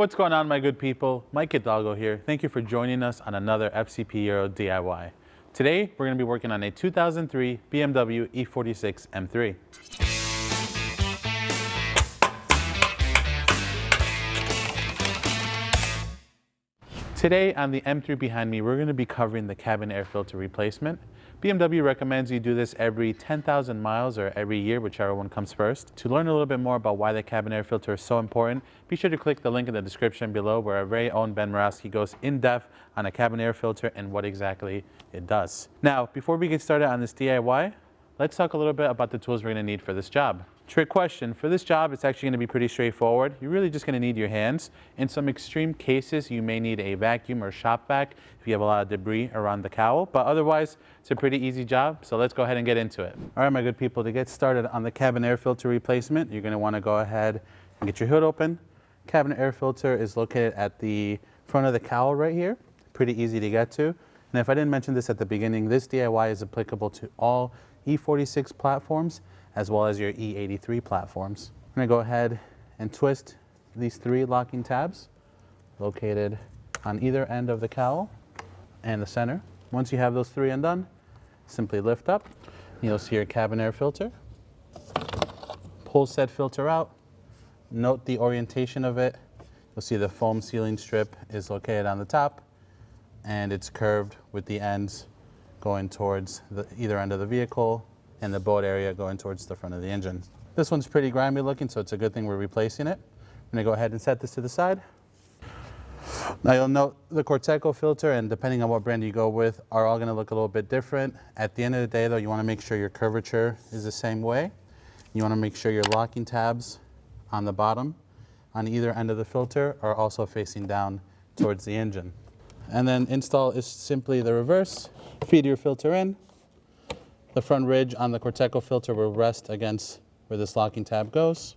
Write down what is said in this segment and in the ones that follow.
What's going on, my good people? Mike Hidalgo here. Thank you for joining us on another FCP Euro DIY. Today, we're going to be working on a 2003 BMW E46 M3. Today on the M3 behind me, we're going to be covering the cabin air filter replacement. BMW recommends you do this every 10,000 miles or every year, whichever one comes first. To learn a little bit more about why the cabin air filter is so important, be sure to click the link in the description below where our very own Ben Murawski goes in depth on a cabin air filter and what exactly it does. Now, before we get started on this DIY, let's talk a little bit about the tools we're going to need for this job. Trick question, for this job it's actually going to be pretty straightforward. You're really just going to need your hands. In some extreme cases you may need a vacuum or shop vac if you have a lot of debris around the cowl, but otherwise it's a pretty easy job, so let's go ahead and get into it. Alright my good people, to get started on the cabin air filter replacement, you're going to want to go ahead and get your hood open. Cabin air filter is located at the front of the cowl right here, pretty easy to get to. And if I didn't mention this at the beginning, this DIY is applicable to all E46 platforms as well as your E83 platforms. I'm going to go ahead and twist these three locking tabs located on either end of the cowl and the center. Once you have those three undone, simply lift up. You'll see your cabin air filter. Pull said filter out. Note the orientation of it. You'll see the foam sealing strip is located on the top and it's curved with the ends going towards either end of the vehicle and the boat area going towards the front of the engine. This one's pretty grimy looking, so it's a good thing we're replacing it. I'm going to go ahead and set this to the side. Now you'll note the Corteco filter, and depending on what brand you go with, are all going to look a little bit different. At the end of the day though, you want to make sure your curvature is the same way. You want to make sure your locking tabs on the bottom on either end of the filter are also facing down towards the engine. And then install is simply the reverse. Feed your filter in. The front ridge on the Corteco filter will rest against where this locking tab goes.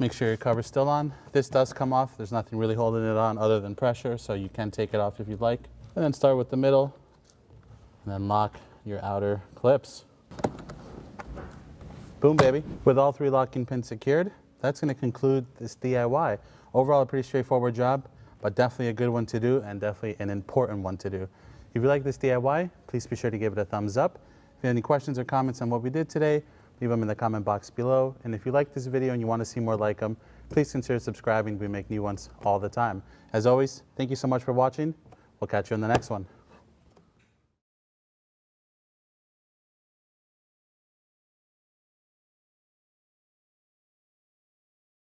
Make sure your cover's still on. This does come off. There's nothing really holding it on other than pressure, so you can take it off if you'd like. And then start with the middle, and then lock your outer clips. Boom, baby. With all three locking pins secured, that's going to conclude this DIY. Overall, a pretty straightforward job, but definitely a good one to do and definitely an important one to do. If you like this DIY, please be sure to give it a thumbs up. If you have any questions or comments on what we did today, leave them in the comment box below. And if you like this video and you want to see more like them, please consider subscribing. We make new ones all the time. As always, thank you so much for watching. We'll catch you in the next one.